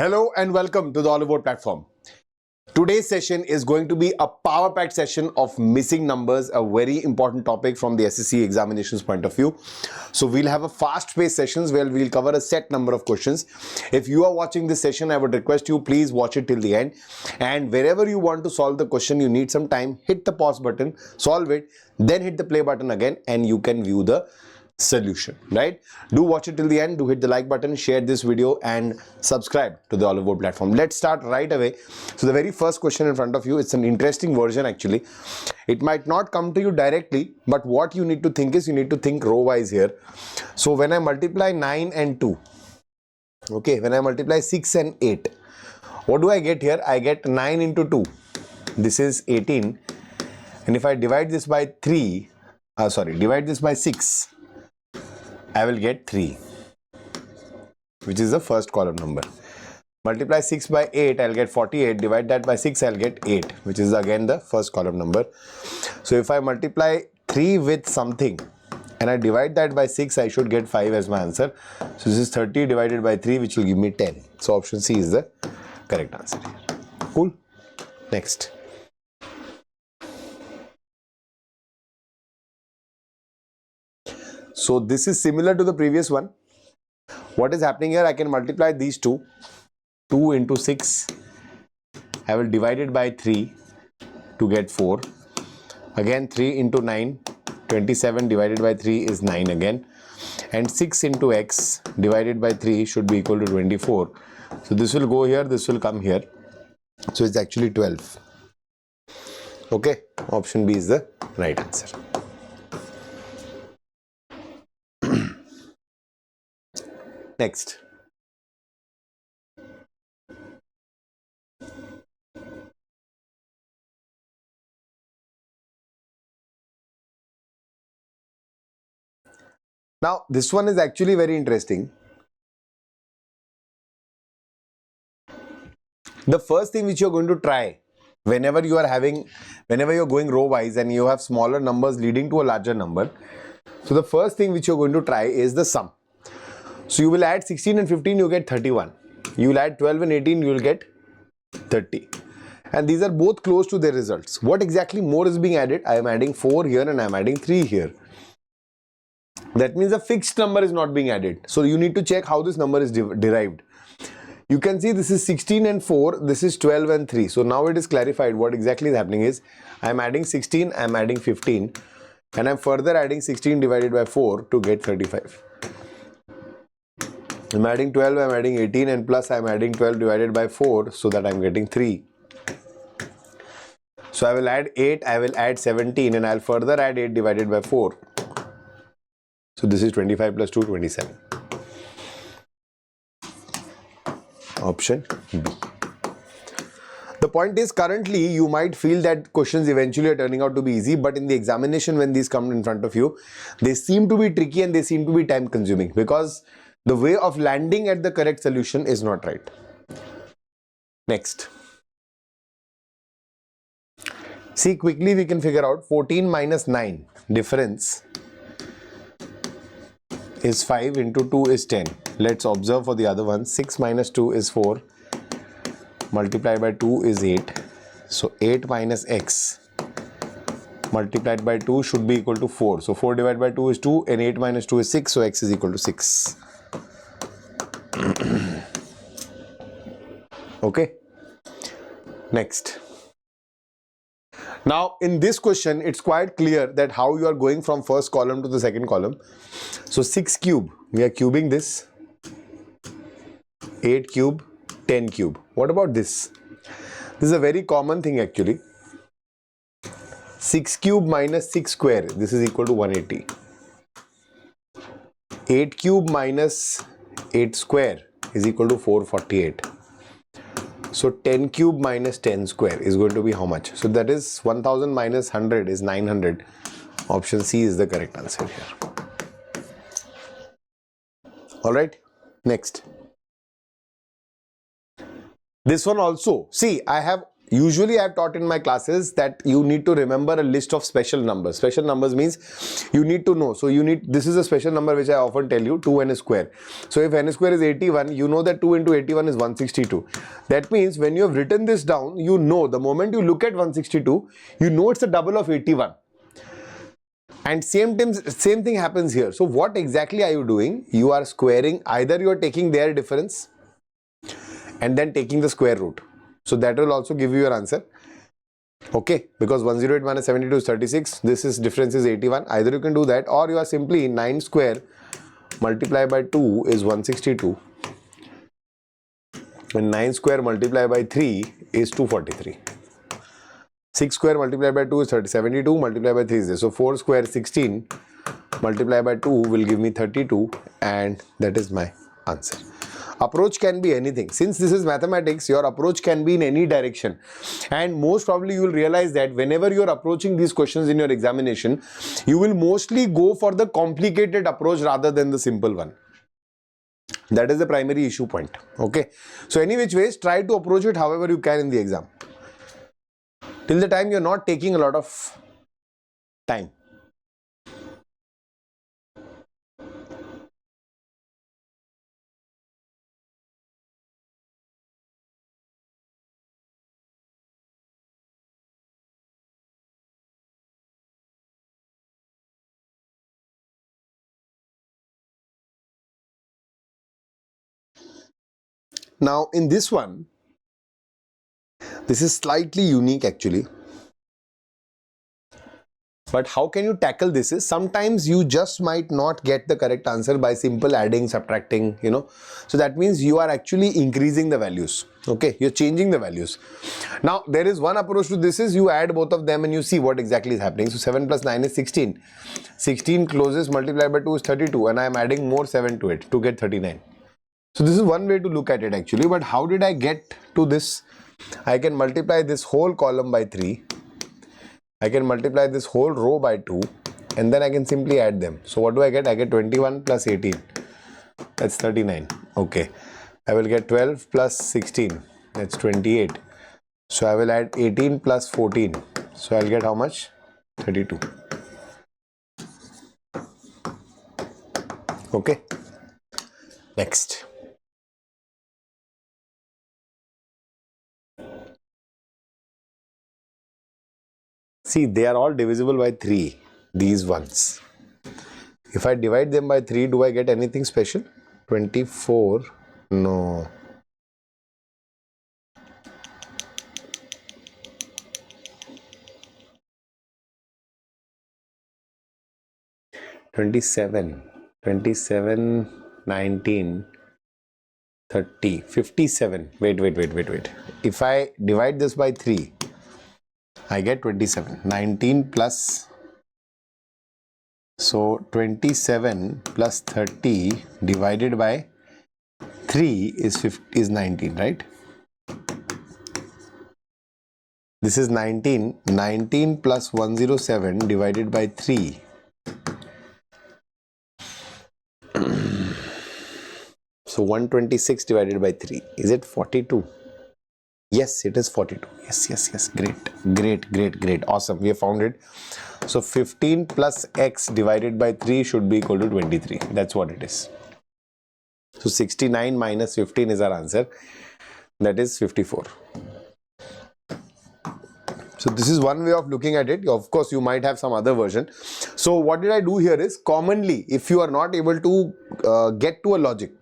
Hello and welcome to the Oliveboard platform. Today's session is going to be a power-packed session of missing numbers, a very important topic from the SSC examinations point of view. So we'll have a fast-paced sessions where we'll cover a set number of questions. If you are watching this session, I would request you please watch it till the end. And wherever you want to solve the question, you need some time, hit the pause button, solve it, then hit the play button again, and you can view the solution, right? Do watch it till the end, do hit the like button, share this video and subscribe to the Oliveboard platform. Let's start right away. So the very first question in front of you, it's an interesting version actually. It might not come to you directly, but what you need to think is you need to think row wise here. So when I multiply 9 and 2, okay, when I multiply 6 and 8, what do I get here? I get 9 into 2, this is 18, and if I divide this by 6, I will get 3, which is the first column number. Multiply 6 by 8, I'll get 48. Divide that by 6, I'll get 8, which is again the first column number. So if I multiply 3 with something and I divide that by 6, I should get 5 as my answer. So this is 30 divided by 3, which will give me 10. So option C is the correct answer here. Cool. Next. So this is similar to the previous one. What is happening here? I can multiply these two. 2 into 6. I will divide it by 3 to get 4. Again 3 into 9. 27 divided by 3 is 9 again. And 6 into x divided by 3 should be equal to 24. So this will go here, this will come here. So it's actually 12. Okay, option B is the right answer. Next. Now, this one is actually very interesting. The first thing which you're going to try whenever you're going row wise and you have smaller numbers leading to a larger number. So the first thing which you're going to try is the sum. So you will add 16 and 15, you get 31. You will add 12 and 18, you will get 30. And these are both close to their results. What exactly more is being added? I am adding 4 here and I am adding 3 here. That means a fixed number is not being added. So you need to check how this number is derived. You can see this is 16 and 4, this is 12 and 3. So now it is clarified what exactly is happening is I am adding 16, I am adding 15 and I am further adding 16 divided by 4 to get 35. I'm adding 12, I'm adding 18 and plus I'm adding 12 divided by 4 so that I'm getting 3. So I will add 8, I will add 17 and I'll further add 8 divided by 4. So this is 25 plus 2, 27. Option B. The point is currently you might feel that questions eventually are turning out to be easy, but in the examination when these come in front of you, they seem to be tricky and they seem to be time consuming because the way of landing at the correct solution is not right. Next. See, quickly we can figure out 14 minus 9 difference is 5 into 2 is 10. Let's observe for the other one. 6 minus 2 is 4. Multiplied by 2 is 8. So 8 minus x multiplied by 2 should be equal to 4. So 4 divided by 2 is 2 and 8 minus 2 is 6. So x is equal to 6. Okay. Next. Now in this question, it's quite clear that how you are going from first column to the second column. So 6 cube, we are cubing this. 8 cube, 10 cube. What about this? This is a very common thing actually. 6 cube minus 6 square, this is equal to 180. 8 cube minus 8 square is equal to 448. So 10 cube minus 10 square is going to be how much? So that is 1000 minus 100 is 900. Option C is the correct answer here. Alright, next. This one also, see, I have Usually I have taught in my classes that you need to remember a list of special numbers. Special numbers means you need to know. So this is a special number which I often tell you, 2n square. So if n square is 81, you know that 2 into 81 is 162. That means when you have written this down, you know the moment you look at 162, you know it's a double of 81. And same thing happens here. So what exactly are you doing? You are squaring, either you are taking their difference and then taking the square root. So that will also give you your answer. Okay, because 108 minus 72 is 36. Difference is 81. Either you can do that, or you are simply 9 square multiplied by 2 is 162. And 9 square multiplied by 3 is 243. 6 square multiplied by 2 is 72 multiplied by 3 is this. So 4 square 16 multiplied by 2 will give me 32, and that is my answer. Approach can be anything. Since this is mathematics, your approach can be in any direction. And most probably you will realize that whenever you are approaching these questions in your examination, you will mostly go for the complicated approach rather than the simple one. That is the primary issue point. Okay. So any which ways, try to approach it however you can in the exam. Till the time you are not taking a lot of time. Now in this one, this is slightly unique actually. But how can you tackle this is sometimes you just might not get the correct answer by simple adding, subtracting, So that means you are actually increasing the values. Okay, you're changing the values. Now there is one approach to this is you add both of them and you see what exactly is happening. So 7 plus 9 is 16. 16 closes multiplied by 2 is 32, and I am adding more 7 to it to get 39. So this is one way to look at it actually, but how did I get to this? I can multiply this whole column by 3. I can multiply this whole row by 2, and then I can simply add them. So what do I get? I get 21 plus 18. That's 39. Okay. I will get 12 plus 16. That's 28. So I will add 18 plus 14. So I'll get how much? 32. Okay. Next. See, they are all divisible by 3, these ones. If I divide them by 3, do I get anything special? 24? No. (27), 19, 30, 57. Wait. If I divide this by 3, I get 27. 19 plus, so 27 plus 30 divided by 3 is 19, right? This is 19. 19 plus 107 divided by 3. So 126 divided by 3. Is it 42? Yes, it is 42. Yes. Great. Awesome. We have found it. So 15 plus x divided by 3 should be equal to 23. That's what it is. So 69 minus 15 is our answer. That is 54. So this is one way of looking at it. Of course, you might have some other version. So what did I do here is, commonly, if you are not able to get to a logic,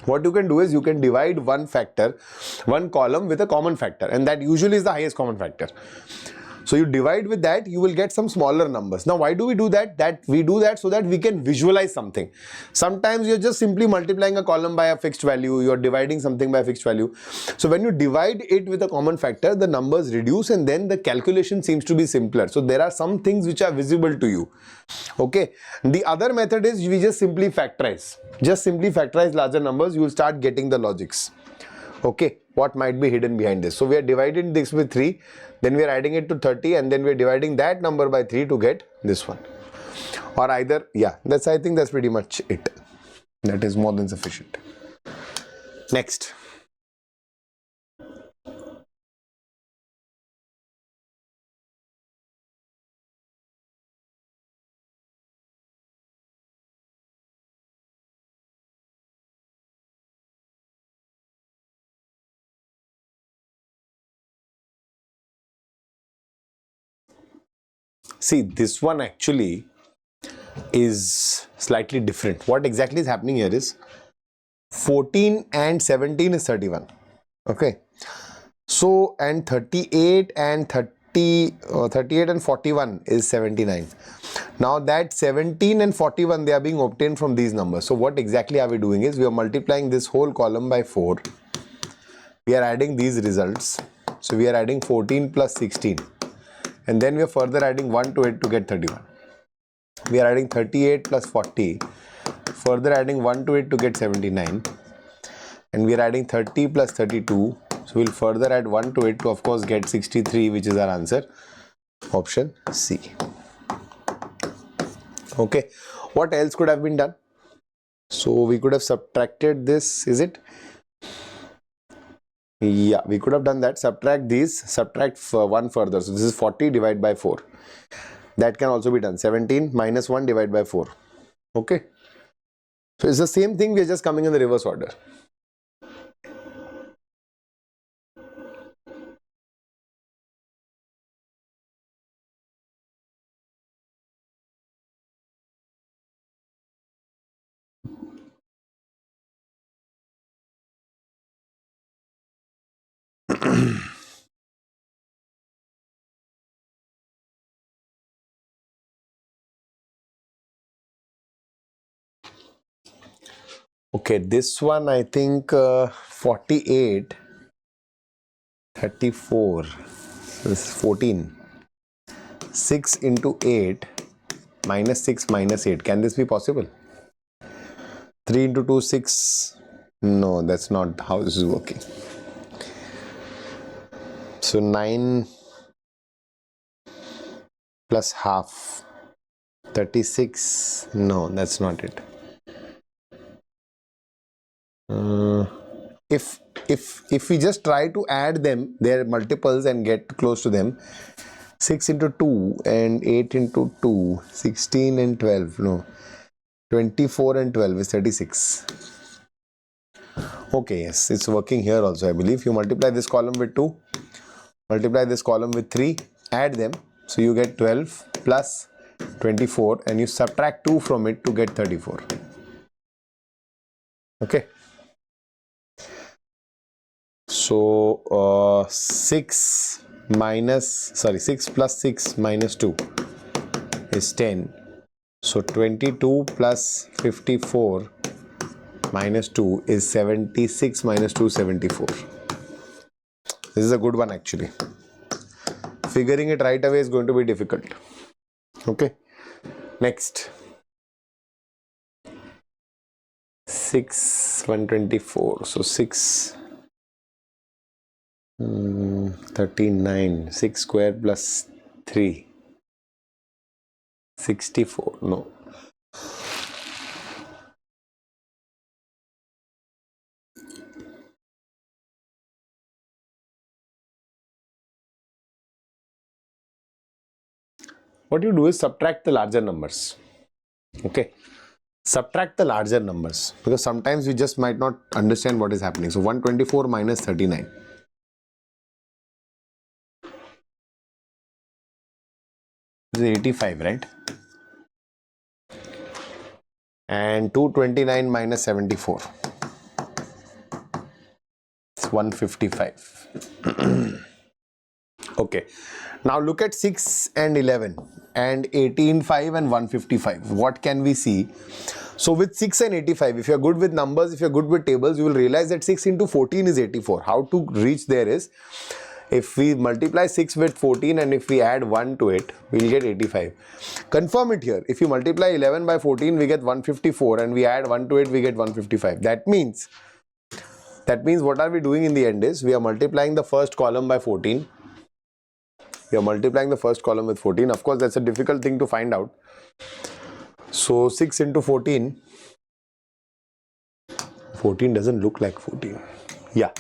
what you can do is you can divide one column with a common factor, and that usually is the highest common factor. So you divide with that, you will get some smaller numbers. Now why do we do that? We do that so that we can visualize something. Sometimes you're just simply multiplying a column by a fixed value, you're dividing something by a fixed value. So when you divide it with a common factor, the numbers reduce and then the calculation seems to be simpler. So there are some things which are visible to you. Okay. The other method is we just simply factorize. Just simply factorize larger numbers, you will start getting the logics. Okay, what might be hidden behind this? So we are dividing this with 3, then we are adding it to 30, and then we are dividing that number by 3 to get this one. Or either, yeah, I think that's pretty much it. That is more than sufficient. Next. See, this one actually is slightly different. What exactly is happening here is 14 and 17 is 31. Okay. So, and 38 and 38 and 41 is 79. Now that 17 and 41, they are being obtained from these numbers. So what exactly are we doing is we are multiplying this whole column by 4. We are adding these results. So we are adding 14 plus 16. And then we are further adding 1 to it to get 31. We are adding 38 plus 40. Further adding 1 to it to get 79. And we are adding 30 plus 32. So we'll further add 1 to it to of course get 63, which is our answer. Option C. Okay. What else could have been done? So we could have subtracted this, is it? Yeah, we could have done that. Subtract these, subtract 1 further. So this is 40 divided by 4. That can also be done. 17 minus 1 divided by 4. Okay. So it's the same thing. We are just coming in the reverse order. Okay, this one I think 48, 34, this is 14, 6 into 8 minus 6 minus 8. Can this be possible? 3 into 2, 6. No, that's not how this is working. So 9 plus half, 36. No, that's not it. If we just try to add them, their multiples, and get close to them, 6 into 2 and 8 into 2, 16 and 12, no, 24 and 12 is 36. Okay, yes, it's working here also, I believe. You multiply this column with 2, multiply this column with 3, add them, so you get 12 plus 24, and you subtract 2 from it to get 34. Okay. So 6 plus 6 minus 2 is 10. So 22 plus 54 minus 2 is 76 minus 2, 74. This is a good one actually. Figuring it right away is going to be difficult. Okay. Next. 6, 124. So 6, 39. 6 square plus 3. 64. No. What you do is subtract the larger numbers. Okay. Subtract the larger numbers, because sometimes we just might not understand what is happening. So 124 minus 39. This is 85, right? And 229 minus 74. It's 155. Okay. Now look at 6 and 11 and 18, 5 and 155. What can we see? So with 6 and 85, if you're good with numbers, if you're good with tables, you will realize that 6 into 14 is 84. How to reach there is, if we multiply 6 with 14 and if we add 1 to it, we'll get 85. Confirm it here. If you multiply 11 by 14, we get 154, and we add 1 to it, we get 155. That means what are we doing in the end is, we are multiplying the first column by 14. We are multiplying the first column with 14. Of course, that's a difficult thing to find out. So 6 into 14. 14 doesn't look like 14. Yeah.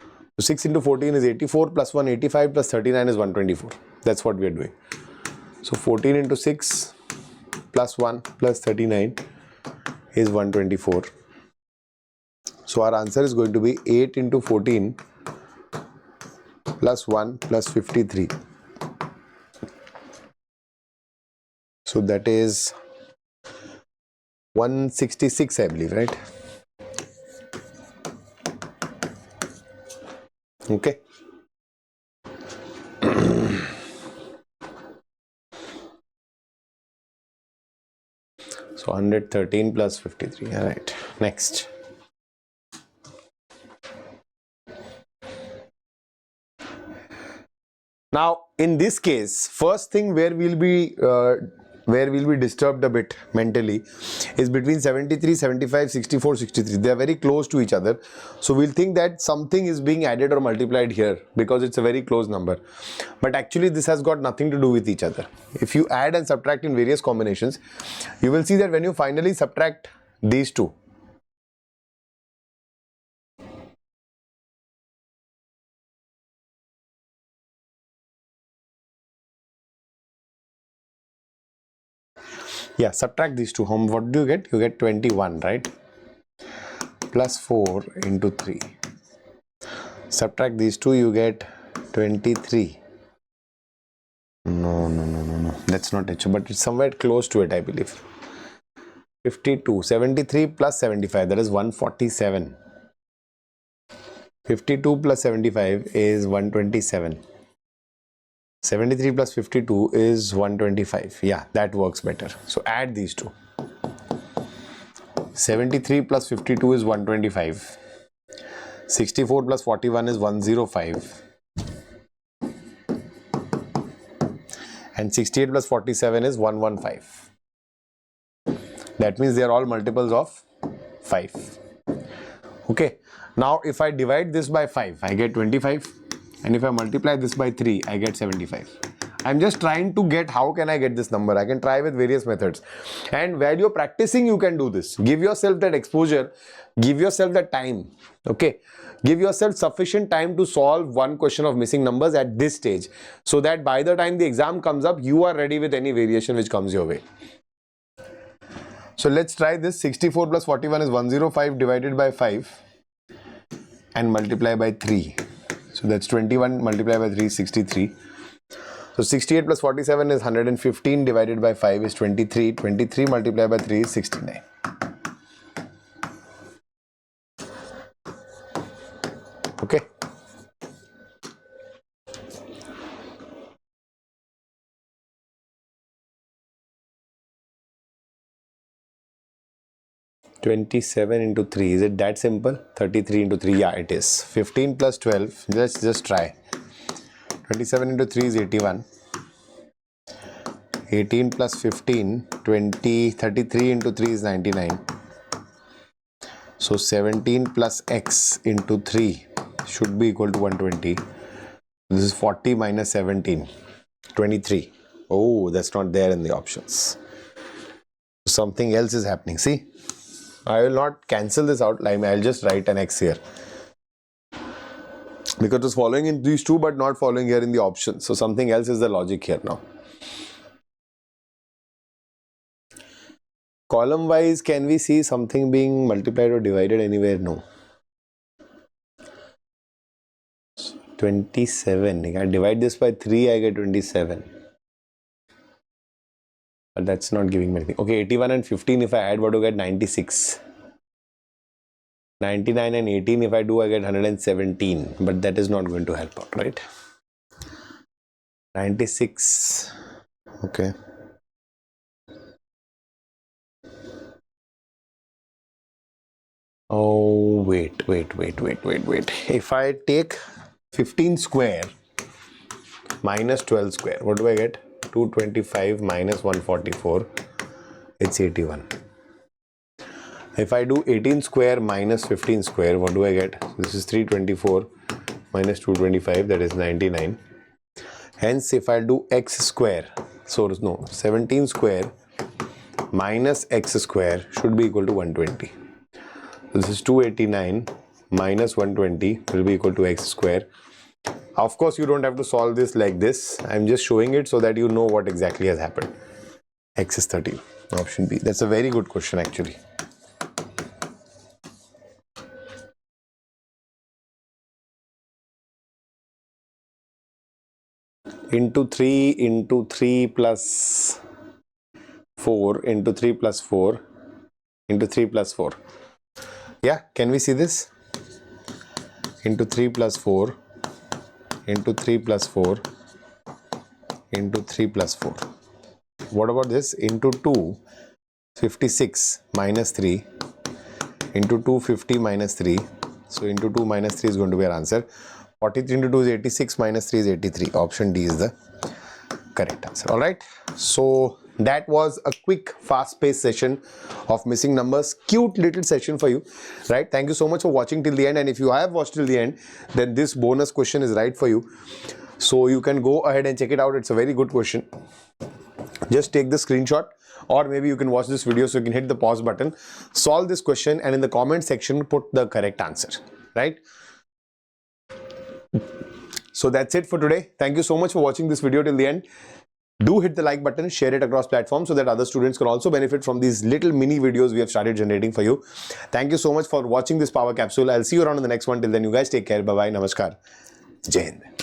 So 6 into 14 is 84 plus 1, 85 plus 39 is 124. That's what we are doing. So 14 into 6 plus 1 plus 39 is 124. So our answer is going to be 8 into 14 plus 1 plus 53. So that is 166, I believe, right? Okay. So 113 plus 53. All right. Next. Now, in this case, first thing where we'll be disturbed a bit mentally is between 73, 75, 64, 63. They are very close to each other. So we'll think that something is being added or multiplied here because it's a very close number. But actually, this has got nothing to do with each other. If you add and subtract in various combinations, you will see that when you finally subtract these two, yeah, subtract these two. What do you get? You get 21, right? Plus 4 into 3. Subtract these two, you get 23. No. That's not it, but it's somewhere close to it, I believe. 52. 73 plus 75, that is 147. 52 plus 75 is 127. 73 plus 52 is 125. Yeah, that works better. So add these two. 73 plus 52 is 125. 64 plus 41 is 105. And 68 plus 47 is 115. That means they are all multiples of 5. Okay. Now, if I divide this by 5, I get 25. And if I multiply this by 3, I get 75. I'm just trying to get how can I get this number. I can try with various methods. And while you're practicing, you can do this. Give yourself that exposure. Give yourself that time. Okay. Give yourself sufficient time to solve one question of missing numbers at this stage, so that by the time the exam comes up, you are ready with any variation which comes your way. So let's try this. 64 plus 41 is 105 divided by 5 and multiply by 3. So that's 21 multiplied by 3 is 63. So 68 plus 47 is 115 divided by 5 is 23. 23 multiplied by 3 is 69. Okay. (27 into 3). Is it that simple? 33 into 3. Yeah, it is. 15 plus 12. Let's just try. 27 into 3 is 81. 18 plus 15. 33 into 3 is 99. So 17 plus x into 3 should be equal to 120. This is 40 minus 17. 23. Oh, that's not there in the options. Something else is happening. See? I will not cancel this out. I'll just write an x here. Because it's following in these two but not following here in the options. So something else is the logic here now. Column wise, can we see something being multiplied or divided anywhere? No. 27. If I divide this by 3, I get 27. But that's not giving me anything. Okay, 81 and 15, if I add, what do I get? 96. 99 and 18, if I do, I get 117. But that is not going to help out, right? 96. Okay. Oh, wait. If I take 15 square minus 12 square, what do I get? 225 minus 144, it's 81. If I do 18 square minus 15 square, what do I get? This is 324 minus 225, that is 99. Hence, if I do x square, so no, 17 square minus x square should be equal to 120. This is 289 minus 120 will be equal to x square. Of course, you don't have to solve this like this. I'm just showing it so that you know what exactly has happened. X is 13. Option B. That's a very good question actually. Into 3 plus 4 into 3 plus 4 into 3 plus 4. Yeah, can we see this? Into 3 plus 4 into 3 plus 4 into 3 plus 4. What about this? Into 2, 56 minus 3 into 250 minus 3. So into 2 minus 3 is going to be our answer. 43 into 2 is 86 minus 3 is 83. Option D is the correct answer. All right. So that was a quick, fast-paced session of missing numbers. Cute little session for you, right? Thank you so much for watching till the end. And if you have watched till the end, then this bonus question is right for you. So you can go ahead and check it out. It's a very good question. Just take the screenshot, or maybe you can watch this video so you can hit the pause button, solve this question, and in the comment section put the correct answer, right? So that's it for today. Thank you so much for watching this video till the end. Do hit the like button, share it across platforms so that other students can also benefit from these little mini videos we have started generating for you. Thank you so much for watching this power capsule. I'll see you around in the next one. Till then, you guys take care. Bye-bye. Namaskar. Jai Hind.